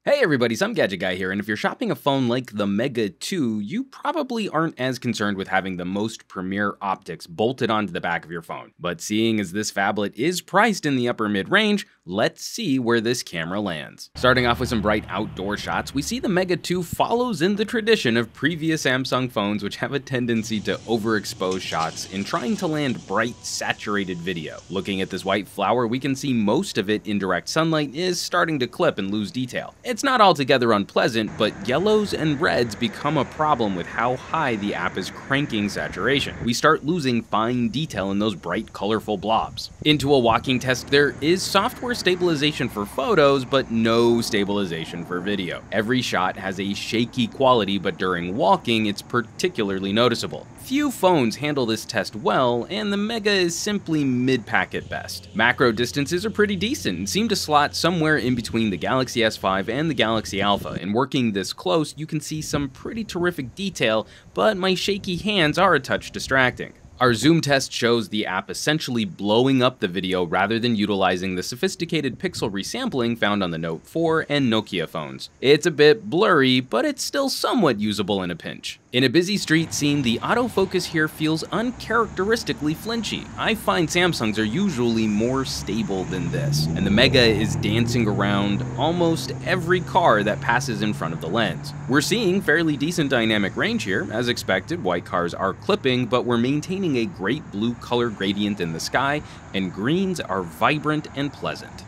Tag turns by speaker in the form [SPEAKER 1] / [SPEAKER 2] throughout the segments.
[SPEAKER 1] Hey everybody, some Gadget Guy here, and if you're shopping a phone like the Mega 2, you probably aren't as concerned with having the most premier optics bolted onto the back of your phone. But seeing as this phablet is priced in the upper mid-range, let's see where this camera lands. Starting off with some bright outdoor shots, we see the Mega 2 follows in the tradition of previous Samsung phones which have a tendency to overexpose shots in trying to land bright, saturated video. Looking at this white flower, we can see most of it in direct sunlight is starting to clip and lose detail. It's not altogether unpleasant, but yellows and reds become a problem with how high the app is cranking saturation. We start losing fine detail in those bright, colorful blobs. Into a walking test, there is software stabilization for photos, but no stabilization for video. Every shot has a shaky quality, but during walking, it's particularly noticeable. Few phones handle this test well, and the Mega is simply mid-pack at best. Macro distances are pretty decent and seem to slot somewhere in between the Galaxy S5 and the Galaxy Alpha, and working this close, you can see some pretty terrific detail, but my shaky hands are a touch distracting. Our zoom test shows the app essentially blowing up the video rather than utilizing the sophisticated pixel resampling found on the Note 4 and Nokia phones. It's a bit blurry, but it's still somewhat usable in a pinch. In a busy street scene, the autofocus here feels uncharacteristically flinchy. I find Samsungs are usually more stable than this, and the Mega is dancing around almost every car that passes in front of the lens. We're seeing fairly decent dynamic range here. As expected, white cars are clipping, but we're maintaining a great blue color gradient in the sky, and greens are vibrant and pleasant.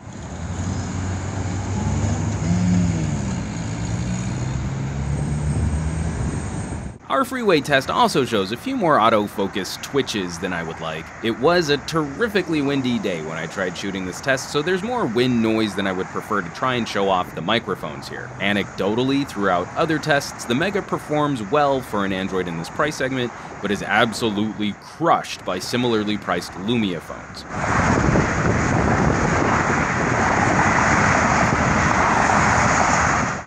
[SPEAKER 1] Our freeway test also shows a few more autofocus twitches than I would like. It was a terrifically windy day when I tried shooting this test, so there's more wind noise than I would prefer to try and show off the microphones here. Anecdotally, throughout other tests, the Mega performs well for an Android in this price segment, but is absolutely crushed by similarly priced Lumia phones.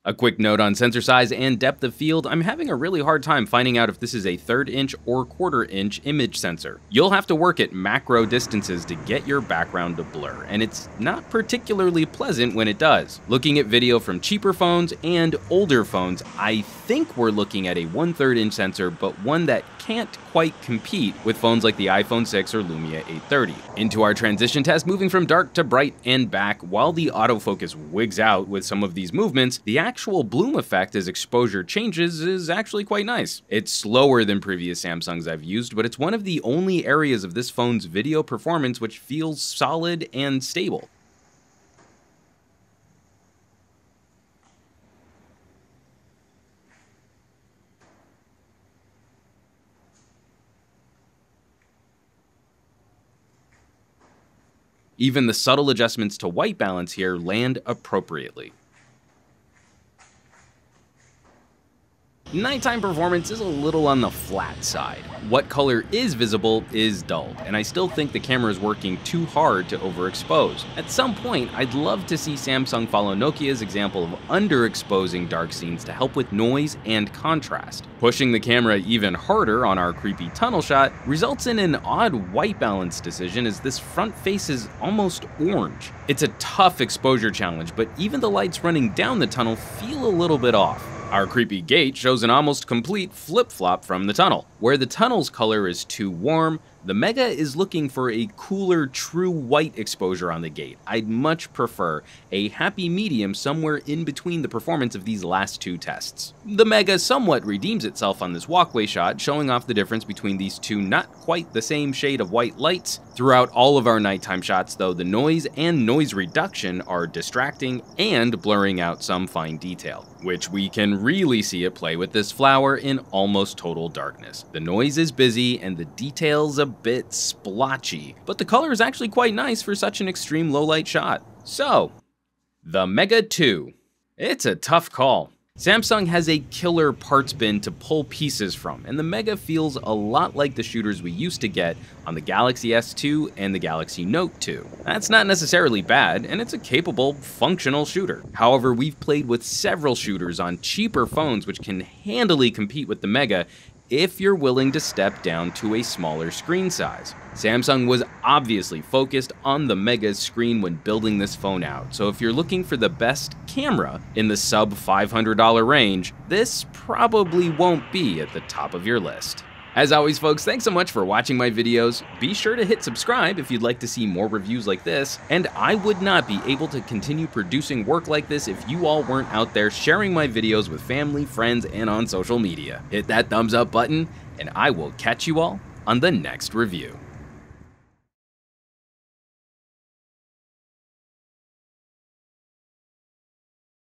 [SPEAKER 1] A quick note on sensor size and depth of field, I'm having a really hard time finding out if this is a 1/3 inch or 1/4 inch image sensor. You'll have to work at macro distances to get your background to blur, and it's not particularly pleasant when it does. Looking at video from cheaper phones and older phones, I think we're looking at a 1/3 inch sensor, but one that can't quite compete with phones like the iPhone 6 or Lumia 830. Into our transition test, moving from dark to bright and back, while the autofocus wigs out with some of these movements, the actual bloom effect as exposure changes is actually quite nice. It's slower than previous Samsungs I've used, but it's one of the only areas of this phone's video performance which feels solid and stable. Even the subtle adjustments to white balance here land appropriately. Nighttime performance is a little on the flat side. What color is visible is dulled, and I still think the camera is working too hard to overexpose. At some point, I'd love to see Samsung follow Nokia's example of underexposing dark scenes to help with noise and contrast. Pushing the camera even harder on our creepy tunnel shot results in an odd white balance decision as this front face is almost orange. It's a tough exposure challenge, but even the lights running down the tunnel feel a little bit off. Our creepy gate shows an almost complete flip-flop from the tunnel. Where the tunnel's color is too warm, the Mega is looking for a cooler, true white exposure on the gate. I'd much prefer a happy medium somewhere in between the performance of these last two tests. The Mega somewhat redeems itself on this walkway shot, showing off the difference between these two not quite the same shade of white lights. Throughout all of our nighttime shots, though, the noise and noise reduction are distracting and blurring out some fine detail, which we can really see at play with this flower in almost total darkness. The noise is busy and the details a bit splotchy, but the color is actually quite nice for such an extreme low light shot. So, the Mega 2. It's a tough call. Samsung has a killer parts bin to pull pieces from, and the Mega feels a lot like the shooters we used to get on the Galaxy S2 and the Galaxy Note 2. That's not necessarily bad, and it's a capable, functional shooter. However, we've played with several shooters on cheaper phones which can handily compete with the Mega if you're willing to step down to a smaller screen size. Samsung was obviously focused on the Mega's screen when building this phone out, so if you're looking for the best camera in the sub $500 range, this probably won't be at the top of your list. As always, folks, thanks so much for watching my videos. Be sure to hit subscribe if you'd like to see more reviews like this, and I would not be able to continue producing work like this if you all weren't out there sharing my videos with family, friends, and on social media. Hit that thumbs up button, and I will catch you all on the next review.